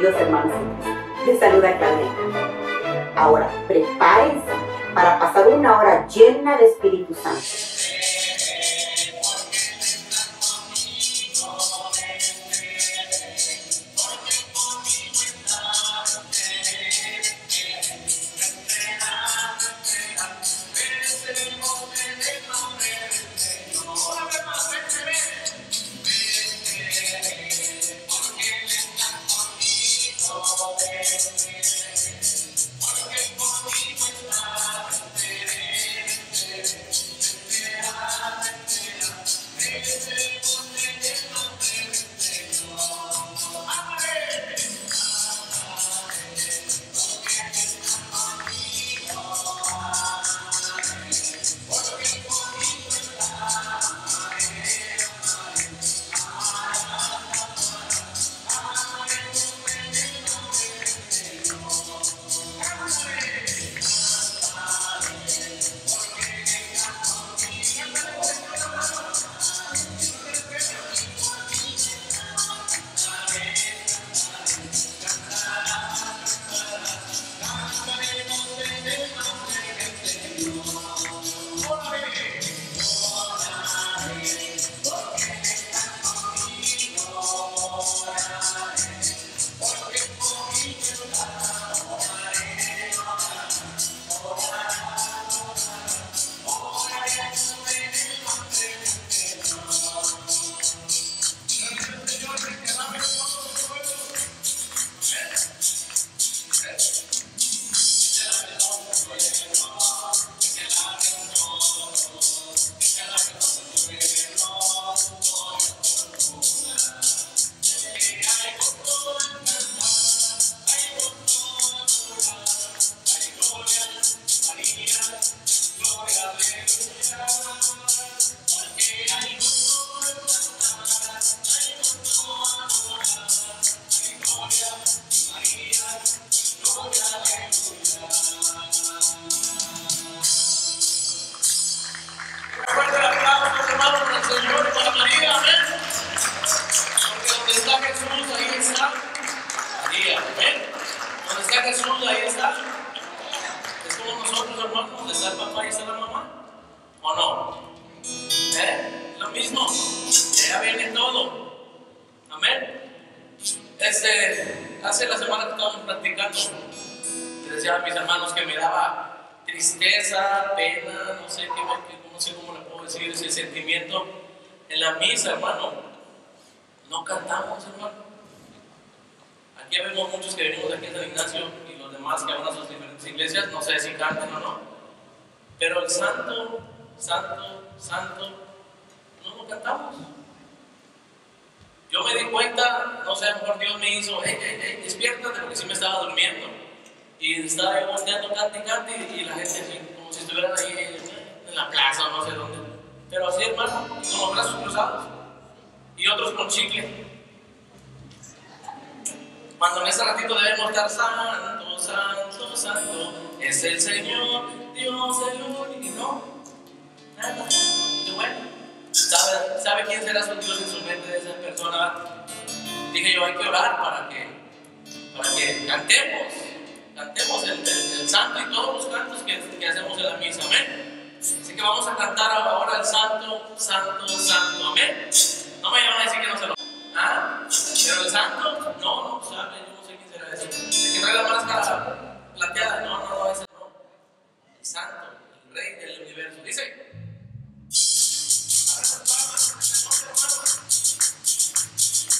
queridos hermanos en Cristo. Les saluda Claudia. Ahora, prepárense para pasar una hora llena de Espíritu Santo. Hace la semana que estábamos practicando, les decía a mis hermanos que me daba tristeza, pena, no sé cómo le puedo decir, ese sentimiento en la misa, hermano. No cantamos, hermano. Aquí vemos muchos que venimos de aquí a San Ignacio y los demás que van a sus diferentes iglesias, no sé si cantan o no, pero el santo, santo, santo, no lo cantamos. Yo me di cuenta, no sé, a lo mejor Dios me hizo, despiértate, porque sí me estaba durmiendo. Y estaba yo volteando, cante, y la gente así, como si estuvieran ahí en la plaza o no sé dónde. Pero así, hermano, con los brazos cruzados. Y otros con chicle. Cuando en ese ratito debemos estar santo, santo, santo, es el Señor, Dios el único. No, nada, y bueno. ¿Sabe quién será su Dios en su mente de esa persona? Dije yo, hay que orar para que cantemos el santo y todos los cantos que hacemos en la misa, amén. Así que vamos a cantar ahora el santo, santo, santo, amén. No me vayan a decir que no se lo... Pero el santo, no, sabe, yo no sé quién será ese. El que trae la máscara plateada, no, ese no. El santo, el rey del universo, dice...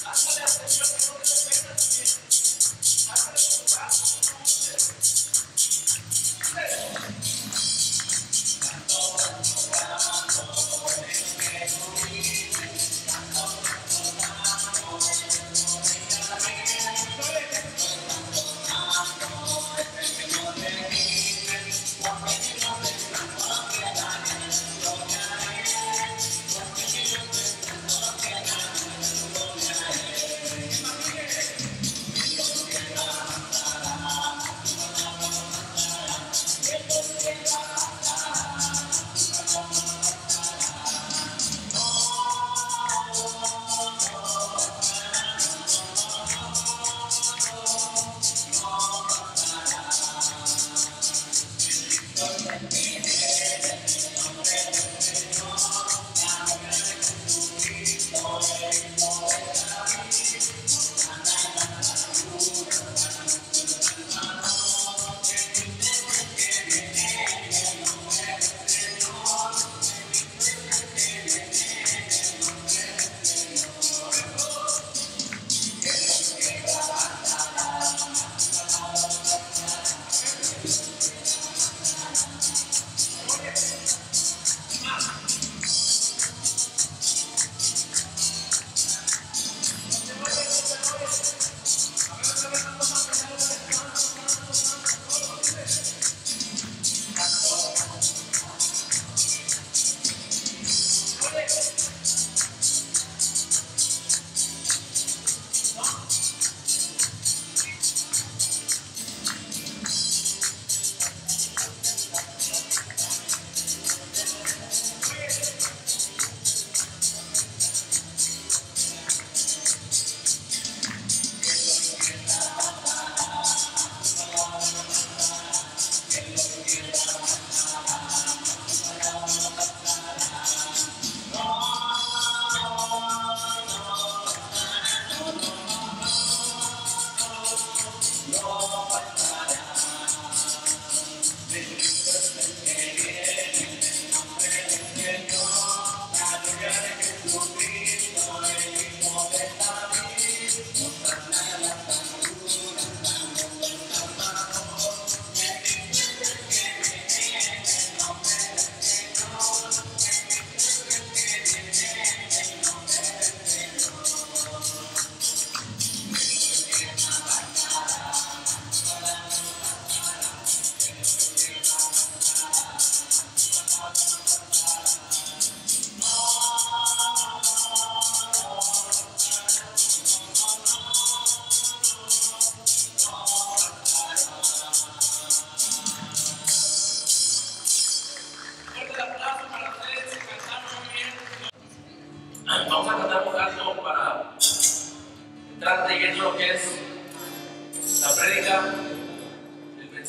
Ándale al Señor que no te dé pena también. Ándale con tu brazo, con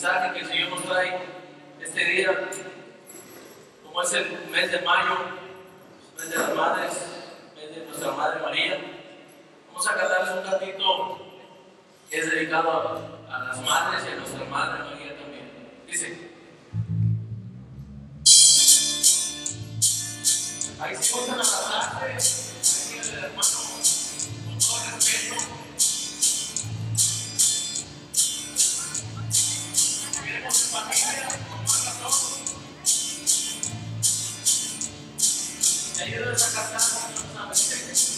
mensaje que el Señor nos trae este día, como es el mes de mayo, mes de las madres, mes de nuestra Madre María. Vamos a cantarles un cantito que es dedicado a las madres y a nuestra Madre María también. Dice: ahí se gustan abrazarse, ahí el hermano, con todo respeto. Vivimos en familia, con más razón. Y ayúdenos a cantar, Señor, a veces.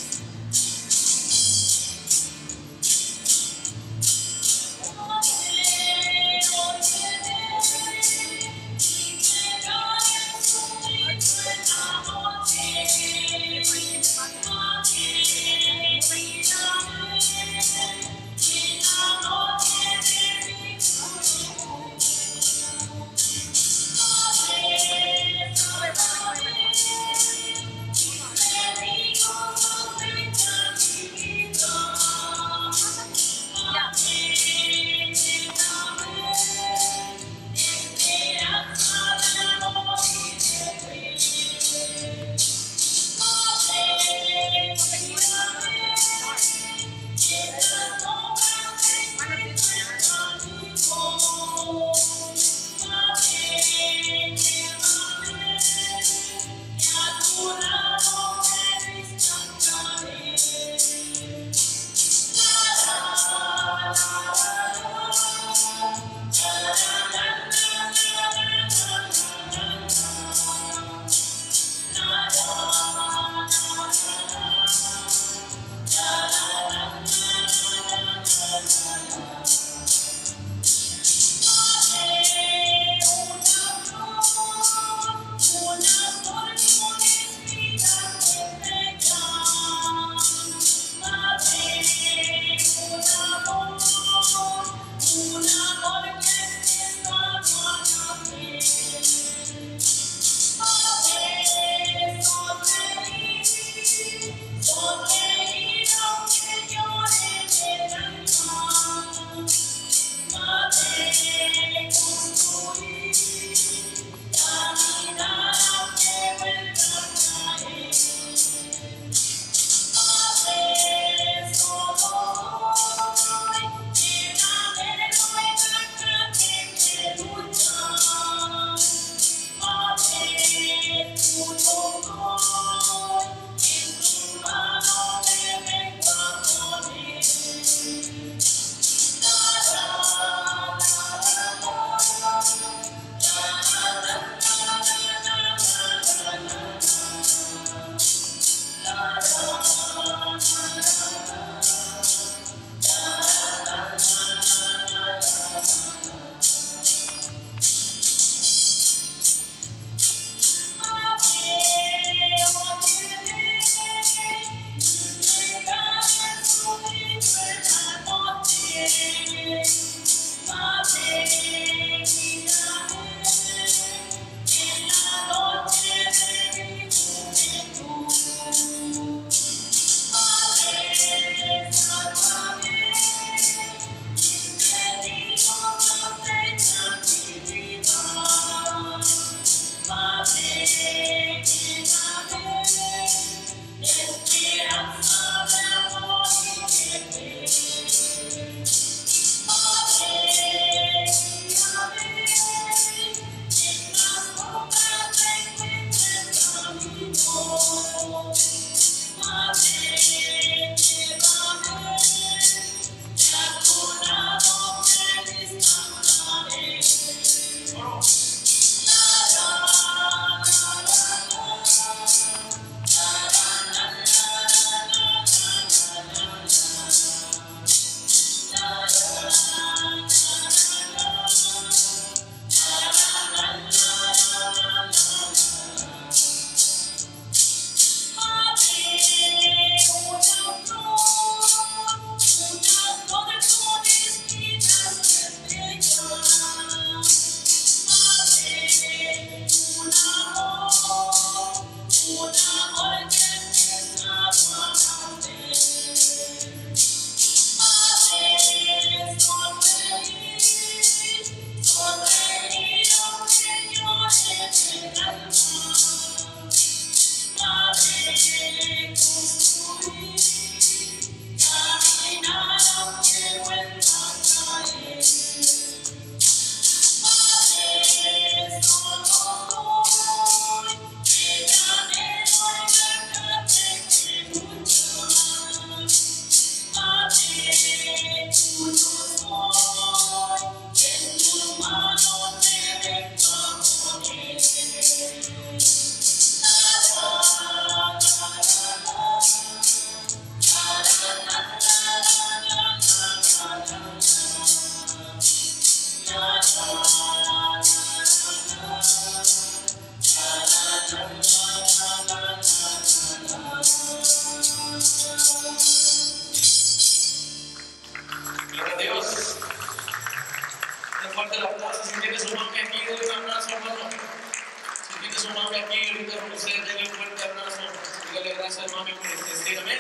ser mami por existir, amén.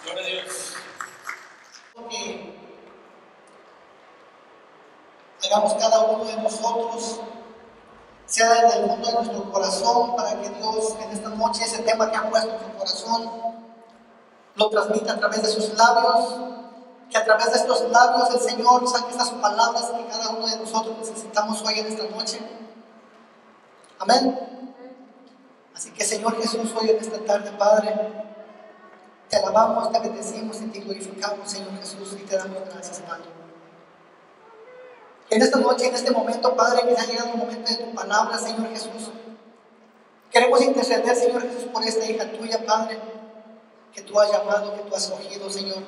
Gloria a Dios. Que hagamos cada uno de nosotros, sea desde el fondo de nuestro corazón, para que Dios en esta noche ese tema que ha puesto en su corazón lo transmita a través de sus labios, que a través de estos labios el Señor saque esas palabras que cada uno de nosotros necesitamos hoy en esta noche. Amén. Así que Señor Jesús, hoy en esta tarde, Padre, te alabamos, te bendecimos y te glorificamos, Señor Jesús, y te damos gracias, Padre. En esta noche, en este momento, Padre, que ha llegado el momento de tu palabra, Señor Jesús. Queremos interceder, Señor Jesús, por esta hija tuya, Padre, que tú has llamado, que tú has escogido, Señor,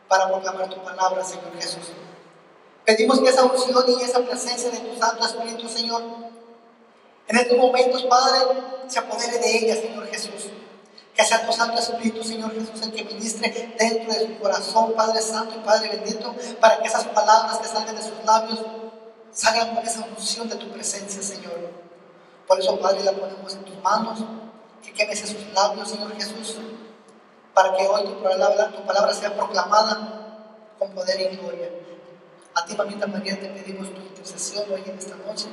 para proclamar tu palabra, Señor Jesús. Pedimos que esa unción y esa presencia de tu Santo Espíritu, Señor, en estos momentos, Padre, se apodere de ella, Señor Jesús. Que sea tu Santo Espíritu, Señor Jesús, el que ministre dentro de su corazón, Padre Santo y Padre bendito, para que esas palabras que salgan de sus labios salgan con esa unción de tu presencia, Señor. Por eso, Padre, la ponemos en tus manos, que quemes esos labios, Señor Jesús, para que hoy tu palabra sea proclamada con poder y gloria. A ti, mamita María, te pedimos tu intercesión hoy en esta noche,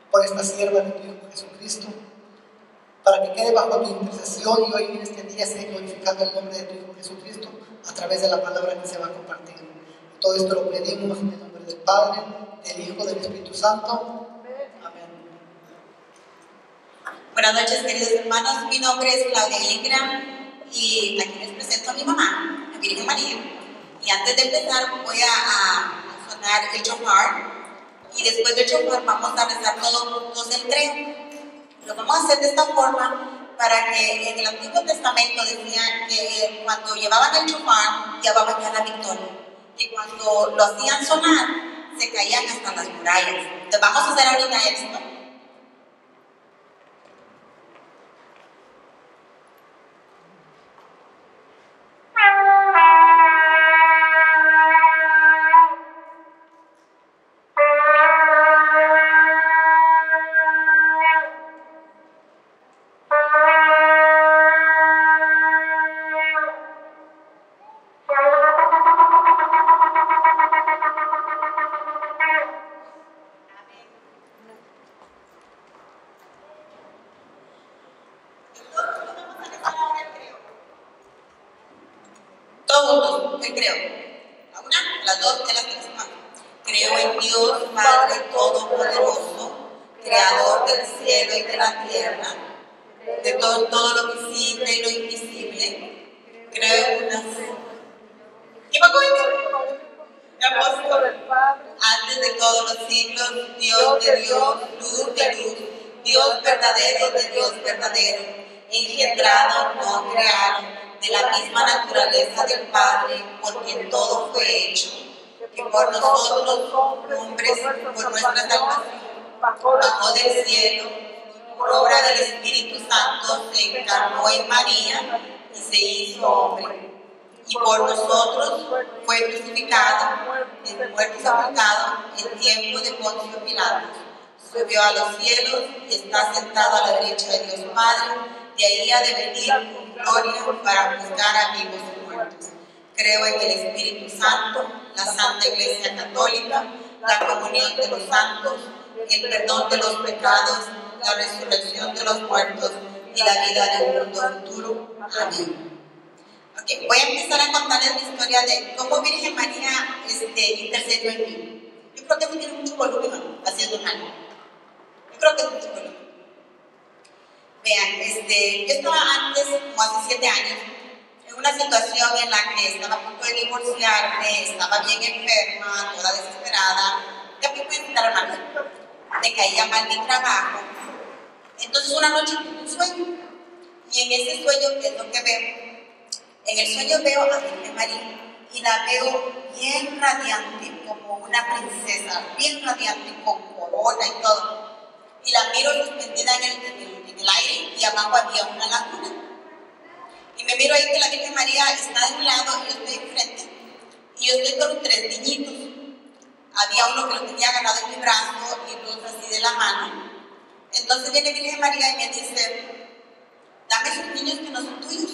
por esta sierva de tu Hijo Jesucristo, para que quede bajo tu intercesión y hoy en este día sea glorificado el nombre de tu Hijo Jesucristo a través de la palabra que se va a compartir. Todo esto lo pedimos en el nombre del Padre, del Hijo, del Espíritu Santo. Amén. Buenas noches, queridos hermanos. Mi nombre es Claudia Ingram y aquí les presento a mi mamá, la Virgen María. Y antes de empezar voy a sonar el shofar y después del shofar vamos a rezar todos juntos el creo. Lo vamos a hacer de esta forma para que en el Antiguo Testamento decían que cuando llevaban el shofar llevaban ya la victoria, y cuando lo hacían sonar se caían hasta las murallas. Entonces vamos a hacer ahorita esto. Todos, el creo. La una, las dos, de las tres. Creo en Dios, Padre Todopoderoso, Creador del cielo y de la tierra, de todo lo visible y lo invisible. Creo en una sola. ¿Y me acuerdo? Antes de todos los siglos, Dios de Dios, luz de luz, Dios verdadero de Dios verdadero, engendrado, no creado, de la misma naturaleza del Padre, por quien todo fue hecho, que por nosotros, hombres, por nuestra salvación, bajó del cielo, por obra del Espíritu Santo, se encarnó en María y se hizo hombre. Y por nosotros fue crucificado, muerto y sepultado en tiempo de Poncio Pilato. Subió a los cielos y está sentado a la derecha de Dios Padre. De ahí ha de venir con gloria para juzgar a vivos y muertos. Creo en el Espíritu Santo, la Santa Iglesia Católica, la comunión de los santos, el perdón de los pecados, la resurrección de los muertos y la vida del mundo futuro. Amén. Okay, voy a empezar a contarles mi historia de cómo Virgen María intercedió en mí. Yo creo que eso tiene mucho volumen, haciendo un año. Yo creo que es mucho volumen. Vean, yo estaba antes, como hace 7 años, en una situación en la que estaba a punto de divorciarme, estaba bien enferma, toda desesperada. Ya me pueden citar, hermanos. Me caía mal mi trabajo. Entonces una noche tuve un sueño. Y en ese sueño, ¿qué es lo que veo? En el sueño veo a Virgen María y la veo bien radiante, como una princesa, bien radiante, con corona y todo. Y la miro suspendida en el aire y abajo había una laguna. Y me miro ahí que la Virgen María está de un lado y yo estoy enfrente. Y yo estoy con 3 niñitos. Había uno que lo tenía agarrado en mi brazo y el otro así de la mano. Entonces viene Virgen María y me dice: dame esos niños que no son tuyos.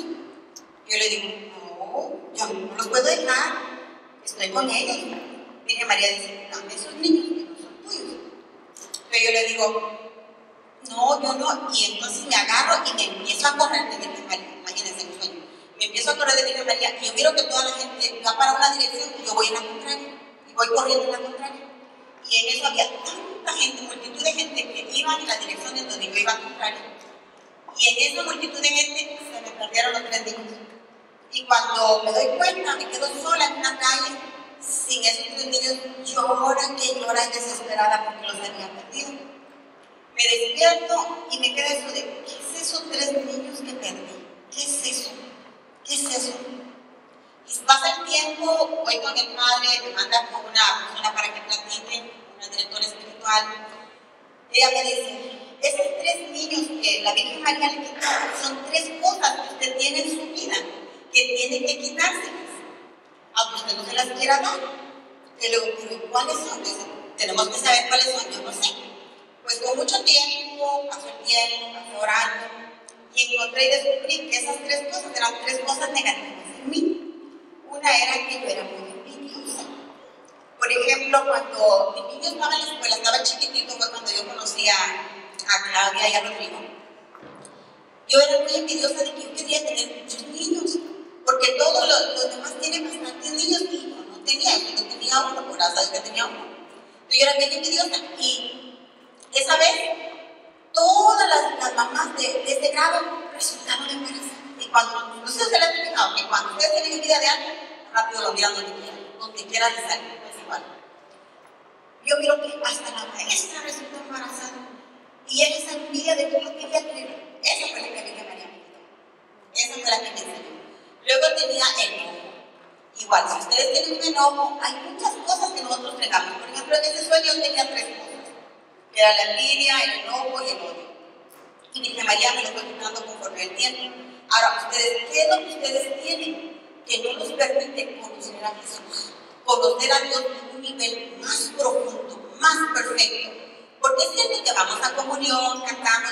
Yo le digo, no, yo no los puedo dejar, estoy con ellos. Virgen María dice, dame esos niños que no son tuyos. Pero yo le digo, no, yo no. Y entonces me agarro y me empiezo a correr de Virgen María. Imagínense el sueño. Me empiezo a correr de Virgen María y yo miro que toda la gente va para una dirección y yo voy en la contraria. Y voy corriendo en la contraria. Y en eso había tanta gente, multitud de gente que iba en la dirección en donde yo iba contraria. Y en esa multitud de gente se me perdieron los 3 niños. Y cuando me doy cuenta, me quedo sola en una calle, sin esos 3 niños, lloran desesperada porque los había perdido. Me despierto y me queda eso de, ¿qué es esos 3 niños que perdí? ¿Qué es eso? ¿Qué es eso? Y pasa el tiempo, voy con el padre, me manda con una persona para que platique, una directora espiritual. Ella me dice, esos 3 niños que la Virgen María le quitó son 3 cosas que usted tiene en su vida que tiene que quitárselas, aunque usted no se las quiera dar. Y le digo, pero ¿cuáles son? Dice, tenemos que saber cuáles son, yo no sé. Pues con mucho tiempo, pasó el tiempo, pasó orando, y encontré y descubrí que esas 3 cosas eran 3 cosas negativas en mí. Una era que yo era muy envidiosa. Por ejemplo, cuando mi niño estaba en la escuela, estaba chiquitito, fue cuando yo conocí a Claudia y a Rodrigo. Yo era muy envidiosa de que yo quería tener muchos niños, porque todos los demás tienen bastantes niños y yo no tenía, yo no tenía uno, por la que tenía uno. Entonces yo era bien envidiosa y esa vez todas las mamás de este grado resultaron embarazadas. Y cuando, no sé si se les ha explicado, que cuando ustedes tienen envidia de algo, rápido lo miran donde quiera les sale, es igual. Yo miro que hasta la maestra resultó embarazada. Y era esa envidia de que yo quería tener. Esa fue la que Virgen María me quitó. Esa fue la que me enseñó. Luego tenía enojo. Igual, si ustedes tienen un enojo, hay muchas cosas que nosotros negamos. Por ejemplo, en ese sueño yo tenía 3 cosas. Era la envidia, el enojo y el odio. Y Virgen María me lo fue quitando conforme el tiempo. Ahora, ustedes, ¿qué es lo que ustedes tienen que no nos permite conocer a Jesús? Conocer a Dios en un nivel más profundo, más perfecto. Porque es cierto que vamos a comunión, cantamos,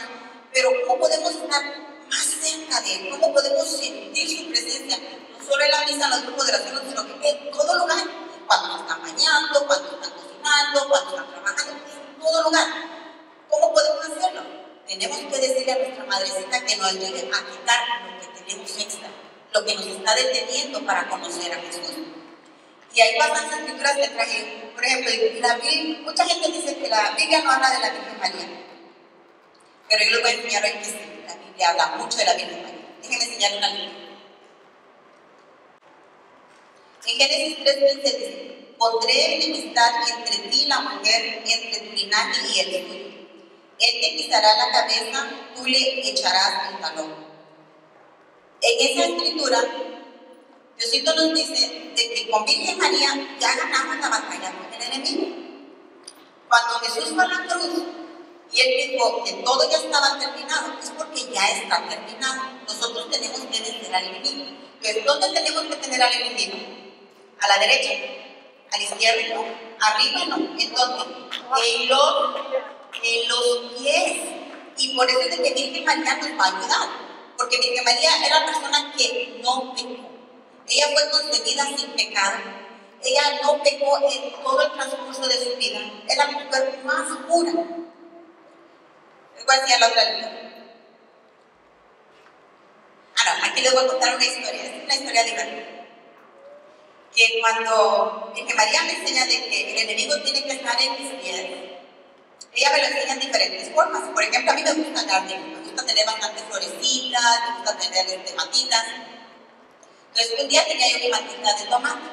pero ¿cómo podemos estar más cerca de Él? ¿Cómo podemos sentir su presencia? No solo en la misa, en los grupos de oración, sino que en todo lugar. Cuando nos están bañando, cuando están cocinando, cuando están trabajando, en todo lugar. ¿Cómo podemos hacerlo? Tenemos que decirle a nuestra madrecita que nos ayude a quitar lo que tenemos extra, lo que nos está deteniendo para conocer a Jesús. Y hay bastantes escrituras que traje. Por ejemplo, la Biblia, mucha gente dice que la Biblia no habla de la Virgen María. Pero yo les voy a enseñar hoy que sí, la Biblia habla mucho de la Virgen María. Déjenme enseñarle una línea. En Génesis 3:15 dice, pondré enemistad entre ti y la mujer, entre tu linaje y el tuyo. Él te pisará la cabeza, tú le echarás el talón. En esa escritura, Diosito nos dice de que con Virgen María ya ganamos la batalla con el enemigo. Cuando Jesús fue a la cruz y Él dijo que todo ya estaba terminado, es porque ya está terminado. Nosotros tenemos que vencer al enemigo. Entonces, ¿dónde tenemos que tener al enemigo? ¿A la derecha? ¿A la izquierda? No. ¿Arriba? No. Entonces, en los pies. Y por eso es de que Virgen María nos va a ayudar. Porque Virgen María era la persona que no pecó. Ella fue concebida sin pecado. Ella no pecó en todo el transcurso de su vida. Es la mujer más pura. Les voy a enseñar la otra lectura. No, aquí les voy a contar una historia. Es una historia divertida. Que cuando Virgen María me enseña de que el enemigo tiene que estar en mis pies, ella me lo enseña en diferentes formas. Por ejemplo, a mí me gusta gardening, me gusta tener bastantes florecitas, me gusta tener matitas. Entonces, un día tenía yo mi matita de tomate.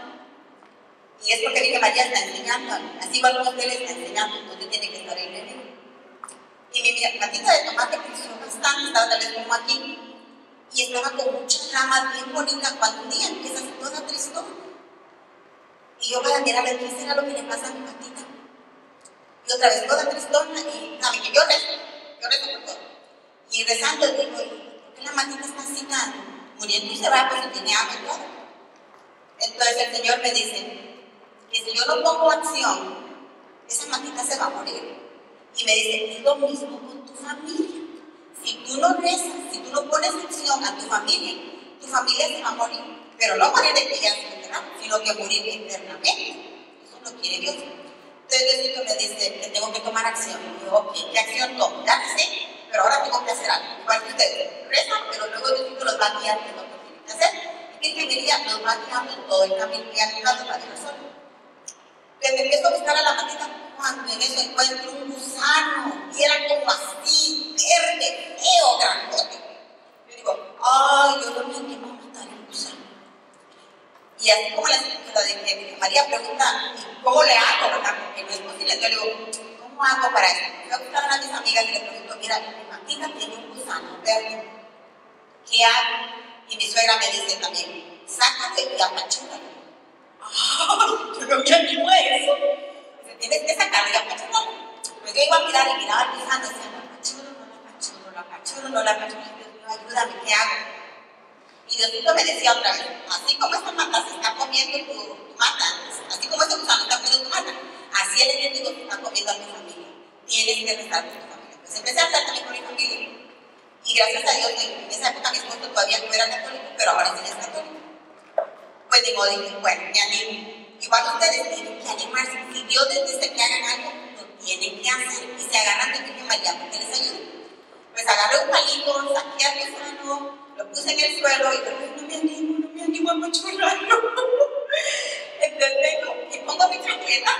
Y es porque Virgen María está enseñando, así igual como usted le está enseñando dónde tiene que estar el enemigo. Y mi matita de tomate creció bastante, estaba tal vez como aquí. Y estaba con muchas ramas bien bonitas cuando un día empieza a ser toda tristona. Y yo voy a mirar qué será lo que le pasa a mi matita. Y otra vez toda tristona y sabe que yo rezo por todo. Y rezando digo, ¿por qué la matita está así muriendo y se va? Pues tiene hambre y todo. Entonces el Señor me dice que si yo no pongo acción, esa matita se va a morir. Y me dice, es lo mismo con tu familia. Si tú no rezas, si tú no pones acción, familia se va a morir, pero no morir de que ya se enterramos, sino que morir eternamente. Eso no quiere Dios. Entonces Diosito me dice que tengo que tomar acción. Y yo, ok, ¿qué acción tomo? Ya sé, pero ahora tengo que hacer algo. Igual que ustedes rezan, pero luego Diosito los va a guiar en lo que tienen que hacer. Y que diría, nos va guiando en todo el camino, y a mi caso la deja sola. Entonces me empiezo a buscar a la matita, cuando en eso encuentro un gusano, y era como así, verde, feo, grandote. Yo digo, ay, yo no me animo a matar el gusano. Y así como la de que María pregunta, ¿y cómo le hago, verdad? Porque no es posible. Entonces le digo, ¿cómo hago para eso? Voy a buscar a una de mis amigas y le pregunto, mira, mi matita tiene un gusano verde, ¿qué hago? Y mi suegra me dice también, sácate y apachúralo. Yo no me animo a eso. Dice, tienes que sacarlo y apachúralo. Pues yo iba a mirar y miraba al gusano y decía, lo apachuro. Dios mío, ayúdame, ¿qué hago? Y Diosito me decía otra vez, así como esta mata se está comiendo tu mata, así como este gusano está comiendo tu mata, así el enemigo se está comiendo a tu familia. Tienes que rezar por tu familia. Pues empecé a hablar también con mi familia. Y gracias a Dios, en esa época mi esposo todavía no era católico, pero ahora sí es católico. Pues digo, dije, bueno, me animo. Igual ustedes tienen que animarse. Si Dios les dice que hagan algo, lo tienen que hacer. Y se agarran de Virgen María porque les ayuda. Pues agarré un palito, saqué al gusano, lo puse en el suelo y dije, no me animo a apachurrarlo. Entonces vengo y pongo mi chancleta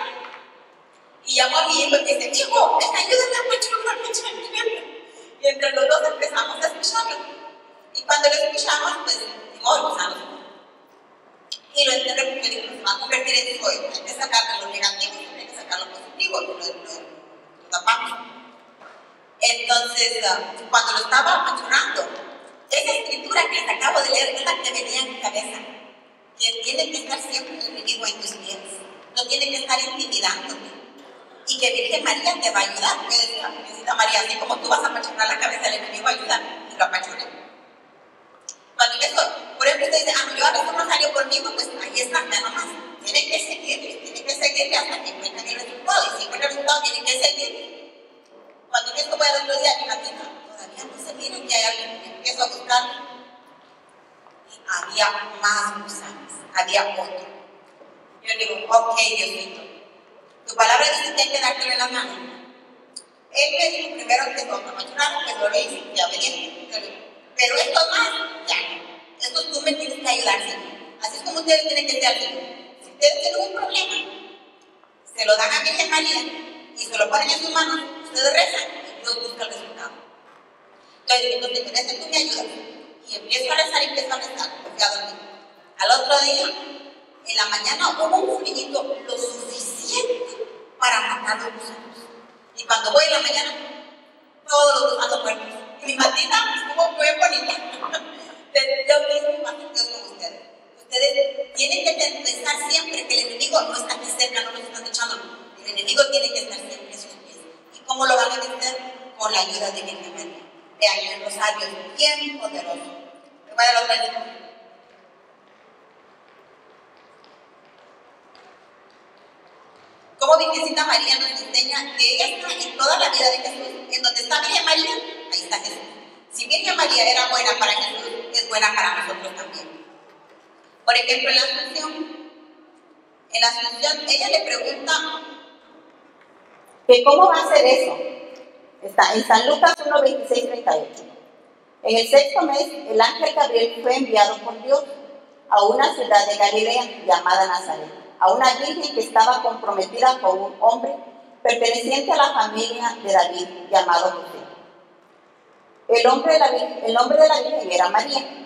y llamo a mi hijo y dice, hijo, ayúdame a apachurrar mi chancleta. Y entre los dos empezamos a escucharlo. Y cuando lo escuchamos, pues, dimos el gusano. Y lo enterré porque dijo, se va a convertir en fuego. Hay que sacar lo negativo y hay que sacar lo positivo. Lo tapamos. Entonces, cuando lo estaba apachurrando, esa escritura que les acabo de leer es la que venía en mi cabeza. Que tiene que estar siempre el enemigo en tus pies. No tiene que estar intimidándote. Y que Virgen María te va a ayudar. Porque decía, necesita María, así como tú vas a apachurrar la cabeza del enemigo, ayúdame. Y lo apachurré. Cuando eso, por ejemplo, usted dice, yo hago un rosario conmigo, pues ahí está, ya nomás. Tiene que seguirle hasta que encuentren el resultado. Y si encuentran el resultado, tiene que seguirle. Cuando esto voy a ver los días, mi matita, todavía no se miren que hay alguien que empiezo a buscar. Y había más gusanos, había otro. Yo digo, ok, Diosito, tu palabra dice que hay que dártelo en la mano. Él me dijo primero que cuando apachurrarlo, pues lo hice, ya obediente. Pero estos más, ya no. Estos tú me tienes que ayudar, Señor. Así es como ustedes tienen que ser, Señor. Si ustedes tienen un problema, se lo dan a Virgen María y se lo ponen en sus manos, ustedes rezan y Dios busca el resultado. Entonces, en este tú me ayudas. Y empiezo a rezar, me fui a dormir. Al otro día, en la mañana hubo un frío lo suficiente para matar los gusanos. Y cuando voy en la mañana, todos los gusanos muertos. Y mi matita estuvo muy bonita. Yo mismo más Dios con ustedes. Ustedes tienen que pensar siempre que el enemigo no está aquí cerca, no nos están echando. El enemigo tiene que estar siempre en sus pies. ¿Y cómo lo van a vencer? Con la ayuda de Virgen María. Vean, el rosario es bien poderoso. Me voy a la otra vez. Cómo Virgencita María nos enseña que ella está en toda la vida de Jesús. En donde está Virgen María, ahí está Jesús. Si Virgen María era buena para Jesús, es buena para nosotros también. Por ejemplo, en la Asunción, ella le pregunta que cómo va a ser eso. Está en San Lucas 1, 26, 38. En el 6º mes, el ángel Gabriel fue enviado por Dios a una ciudad de Galilea llamada Nazaret, a una virgen que estaba comprometida con un hombre perteneciente a la familia de David, llamado José. El nombre de la virgen era María.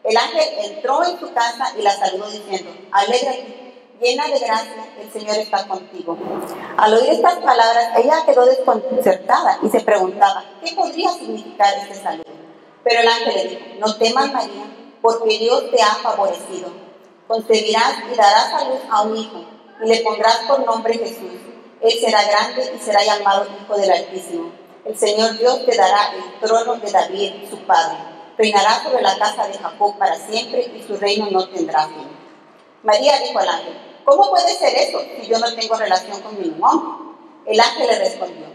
El ángel entró en su casa y la saludó diciendo, alégrate, llena de gracia, el Señor está contigo. Al oír estas palabras, ella quedó desconcertada y se preguntaba, ¿qué podría significar este saludo? Pero el ángel le dijo, no temas, María, porque Dios te ha favorecido. Concebirás y darás a luz a un hijo, y le pondrás por nombre Jesús. Él será grande y será llamado Hijo del Altísimo. El Señor Dios te dará el trono de David, su padre. Reinará sobre la casa de Jacob para siempre, y su reino no tendrá fin. María dijo al ángel, ¿cómo puede ser eso si yo no tengo relación con ningún hombre? El ángel le respondió,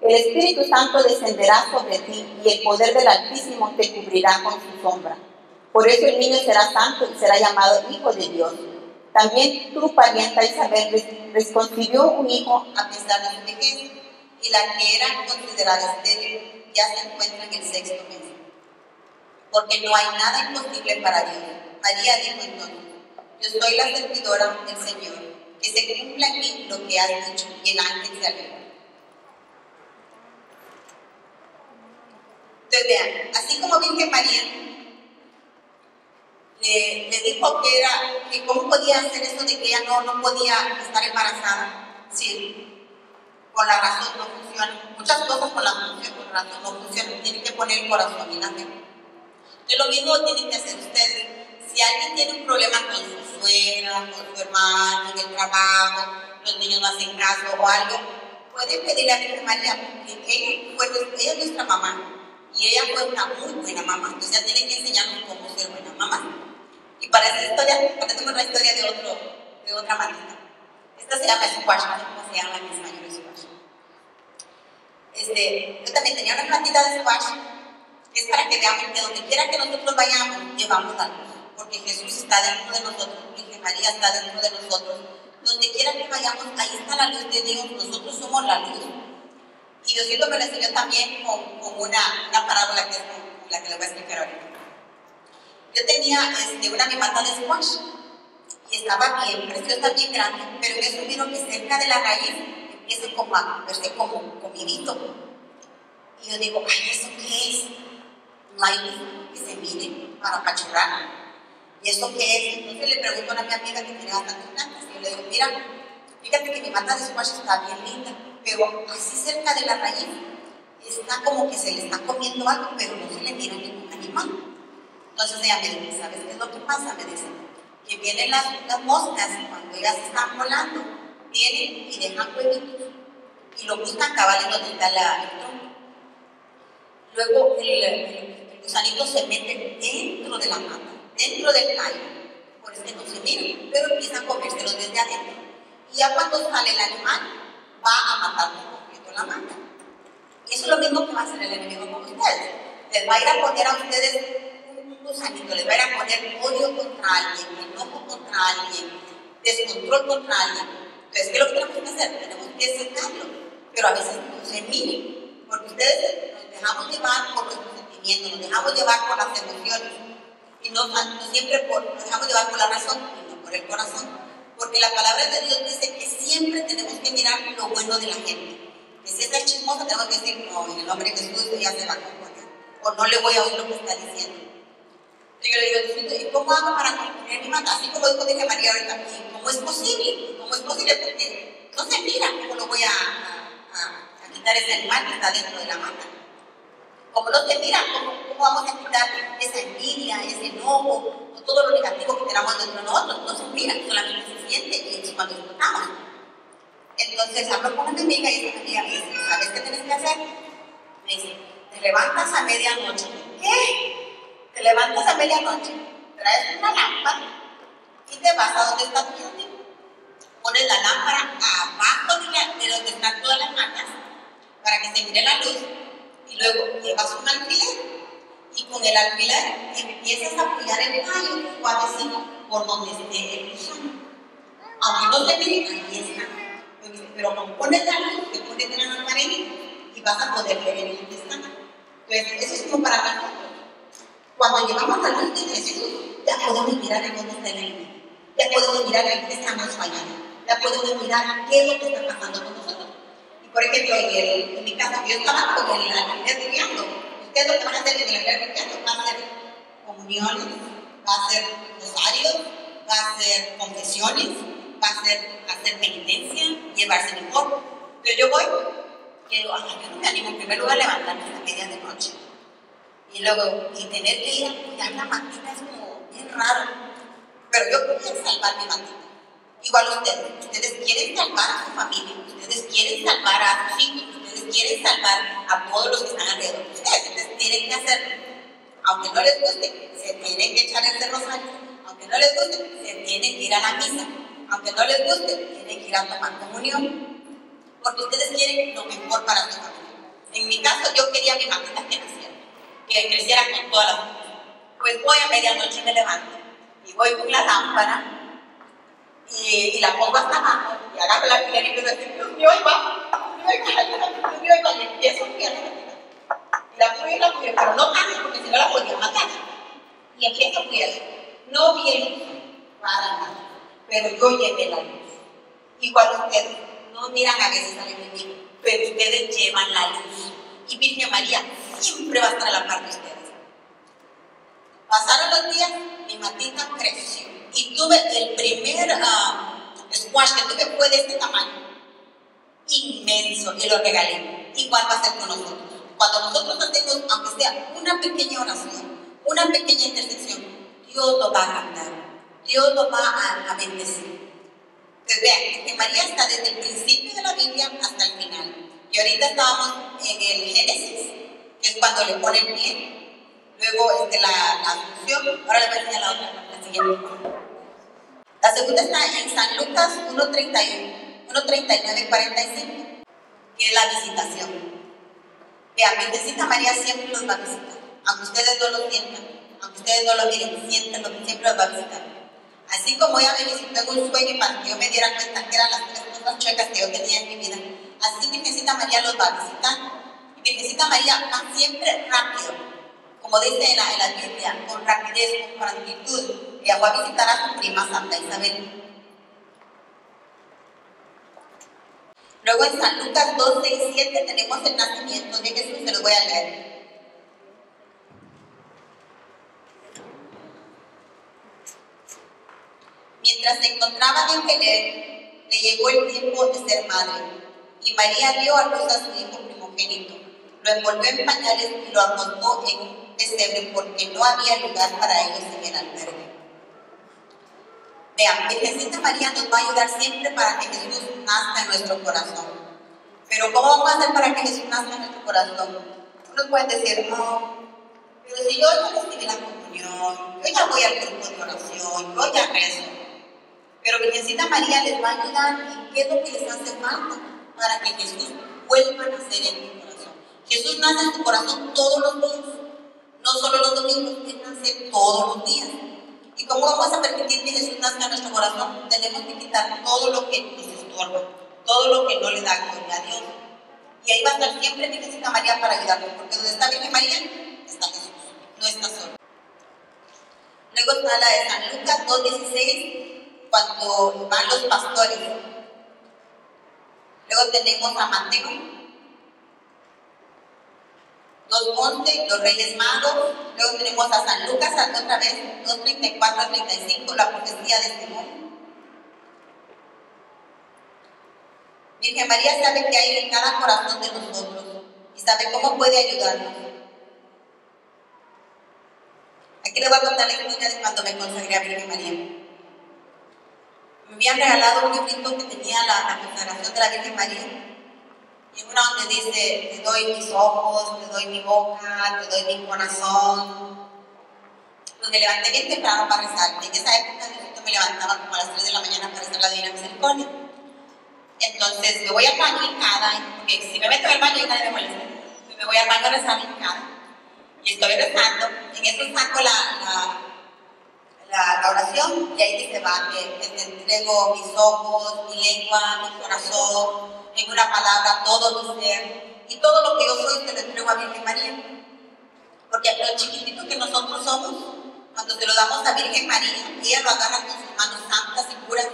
el Espíritu Santo descenderá sobre ti y el poder del Altísimo te cubrirá con su sombra. Por eso el niño será santo y será llamado Hijo de Dios. También tu parienta Isabel les concibió un hijo a pesar de su vejez, y la que era considerada estéril ya se encuentra en el 6º mes. Porque no hay nada imposible para Dios. María dijo entonces: yo soy la servidora del Señor, que se cumpla en mí lo que has dicho. Y el ángel se alejó. Entonces vean, así como Virgen María le dijo que cómo podía hacer eso de que ella no podía estar embarazada, sí, con la razón no funciona. Muchas cosas con la razón no funcionan. Tienen que poner el corazón y la fe. Entonces lo mismo tienen que hacer ustedes. Si alguien tiene un problema con su suegra, con su hermano, en el trabajo, los niños no hacen caso o algo, pueden pedirle a Virgen María, porque ella es nuestra mamá. Y ella fue una muy buena mamá, entonces ella tiene que enseñarnos cómo ser buena mamá. Y para esta historia, tenemos la historia de otra matita. Esta se llama squash, no sé cómo se llama en español squash. Yo también tenía una plantita de squash, que es para que veamos que donde quiera que nosotros vayamos, llevamos la luz. Porque Jesús está dentro de nosotros, Virgen María está dentro de nosotros. Donde quiera que vayamos, ahí está la luz de Dios, nosotros somos la luz. Y Diosito me lo enseñó también con una parábola que es con la que les voy a explicar ahorita. Yo tenía una mimata de squash y estaba bien preciosa, bien grande, pero en eso miro que cerca de la raíz empieza como a verse como comidito. Y yo digo, ay, ¿eso qué es? No hay luz que se mire para apachurrar. ¿Y eso qué es? Entonces le pregunto a mi amiga que tiene bastantes plantas y yo le digo, mira, fíjate que mi mata de squash está bien linda, pero así cerca de la raíz está como que se le está comiendo algo, pero no se le mira ningún animal. Entonces ella me dice, ¿sabes qué es lo que pasa? Me dice, que vienen las moscas cuando ellas están volando, vienen y dejan huevitos y lo buscan cabal en donde está el tronco. Luego el gusanito se mete dentro de la mata, dentro del tallo, por eso que no se miran, pero empieza a comérselos desde adentro. Y ya cuando sale el animal, va a matar por completo la mata. Y eso es lo mismo que va a hacer el enemigo con ustedes. Les va a ir a poner a ustedes un gusanito, les va a ir a poner odio contra alguien, enojo contra alguien, descontrol contra alguien. Entonces, ¿qué es lo que tenemos que hacer? Tenemos que sacarlo, pero a veces no se miren, porque ustedes nos dejamos llevar por nuestros sentimientos, nos dejamos llevar por las emociones, y no siempre nos dejamos llevar por la razón, y no por el corazón. Porque la palabra de Dios dice que siempre tenemos que mirar lo bueno de la gente. Que si esta es chismosa, tenemos que decir, no, en el nombre de Jesús ella se va a componer. O no le voy a oír lo que está diciendo. Y yo le digo, ¿y cómo hago para componer mi mata? Así como dijo Virgen María ahorita, ¿y cómo es posible? ¿Cómo es posible? Porque no se mira cómo lo voy a quitar ese animal que está dentro de la mata. Como no se mira, ¿cómo vamos a quitar esa envidia, ese enojo, o todo lo negativo que tenemos dentro de nosotros? No se mira, solamente se siente y es cuando explotamos. Entonces hablo con una amiga y esa amiga me dice, ¿sabes qué tienes que hacer? Me dice, te levantas a medianoche. ¿Qué? Te levantas a medianoche, traes una lámpara y te vas a donde está tu gente. Pones la lámpara abajo de donde están todas las matas para que se mire la luz. Y luego llevas un alfiler y con el alfiler empiezas a apoyar el tallo suavecito por donde esté el gusano. Aunque no se mire, ahí está. Pero cuando pones la luz, te pones en la lamparilla y vas a poder ver en dónde está. Entonces, eso es como para nosotros. Cuando llevamos la luz de Jesús, ya podemos mirar en dónde está el enemigo. Ya podemos mirar en qué estamos fallando. Ya podemos mirar qué es lo que está pasando con nosotros. Por ejemplo, en mi casa, yo estaba con el alfiler limpiando. Ustedes lo que van a hacer en el alfiler limpiando va a hacer comuniones, va a hacer rosarios, va a hacer confesiones, va a hacer penitencia, llevarse mejor. Pero yo voy y digo, yo no me animo en primer lugar a levantarme a media de noche. Y luego, tener que ir a cuidar la matita es como bien raro. Pero yo quiero salvar mi matita. Igual ustedes quieren salvar a su familia, ustedes quieren salvar a sus hijos, ustedes quieren salvar a todos los que están alrededor de ustedes tienen que hacerlo. Aunque no les guste, se tienen que echar el rosario. Aunque no les guste, se tienen que ir a la misa. Aunque no les guste, tienen que ir a tomar comunión. Porque ustedes quieren lo mejor para su familia. En mi caso, yo quería a mi mamita que naciera, que creciera con todas las mujeres. Pues Pues voy a medianoche y me levanto y voy con la lámpara y la pongo hasta abajo y agarro la alfiler y empiezo a decir, Dios mío, ahí va, Dios mío, ahí va, y empiezo a mirar y la pude, pero no tanto porque si no la podía matar. Y empiezo a mirar, no vi el luz para nada, pero yo llevé la luz. Igual ustedes no miran a veces al enemigo, pero ustedes llevan la luz. Y Virgen María siempre va a estar a la par de ustedes. Pasaron los días, mi matita creció. Y tuve el primer squash que tuve fue de este tamaño. Inmenso, y lo regalé. Igual va a ser con nosotros. Cuando nosotros hacemos, aunque sea una pequeña oración, una pequeña intercesión, Dios lo va a agrandar. Dios lo va a bendecir. Entonces vean, que María está desde el principio de la Biblia hasta el final. Y ahorita estábamos en el Génesis, que es cuando le ponen pie. Luego la Asunción. Ahora les voy a enseñar la otra, la siguiente. La segunda está en San Lucas 1:39 y 45, que es la visitación. Vean, Virgencita María siempre los va a visitar. Aunque ustedes no lo sientan, aunque ustedes no lo miren, siéntenlo, siempre los va a visitar. Así como ella me visitó en un sueño para que yo me diera cuenta que eran las 3 cosas chuecas que yo tenía en mi vida, así Virgencita María los va a visitar. Y Virgencita María va siempre rápido, como dice en la Biblia, con rapidez, con prontitud. Ella fue a visitar a su prima Santa Isabel. Luego en San Lucas 2, 6, 7 tenemos el nacimiento de Jesús, se los voy a leer. Mientras se encontraban en Belén, le llegó el tiempo de ser madre, y María dio a luz a su hijo primogénito. Lo envolvió en pañales y lo acostó en un pesebre porque no había lugar para ellos en el albergue. Vean, Virgencita María nos va a ayudar siempre para que Jesús nazca en nuestro corazón. Pero ¿cómo vamos a hacer para que Jesús nazca en nuestro corazón? Unos pueden decir, no, pero si yo ya recibí la comunión, yo ya voy al grupo de oración, yo ya rezo. Pero Virgencita María les va a ayudar en qué es lo que les hace falta para que Jesús vuelva a nacer en tu corazón. Jesús nace en tu corazón todos los días, no solo los domingos, Él nace todos los días. ¿Y cómo vamos a permitir que Jesús nazca en nuestro corazón? Tenemos que quitar todo lo que nos estorba, todo lo que no le da gloria a Dios. Y ahí va a estar siempre Virgencita María para ayudarnos, porque donde está Virgen María, está Jesús, no está solo. Luego está la de San Lucas 2:16, cuando van los pastores. Luego tenemos a Mateo 2:11, los Reyes Magos. Luego tenemos a San Lucas otra vez, 2:34-35, la profecía de Simón. Virgen María sabe que hay en cada corazón de nosotros y sabe cómo puede ayudarnos. Aquí les voy a contar la historia de cuando me consagré a Virgen María. Me habían regalado un librito que tenía la consagración de la Virgen María. Y una donde dice, te doy mis ojos, te doy mi boca, te doy mi corazón. Pues me levanté bien temprano para rezar. En esa época yo me levantaba como a las 3 de la mañana para rezar la Divina Misericordia. Entonces me voy al baño hincada, porque si me meto en el baño y nadie me molesta. Me voy al baño a rezar hincada. Y estoy rezando, en eso saco la oración, y ahí dice, va, que te entrego mis ojos, mi lengua, mi corazón, en una palabra, todo mi ser, y todo lo que yo soy te lo entrego a Virgen María. Porque lo chiquitito que nosotros somos, cuando te lo damos a Virgen María, ella lo agarra con sus manos santas y puras,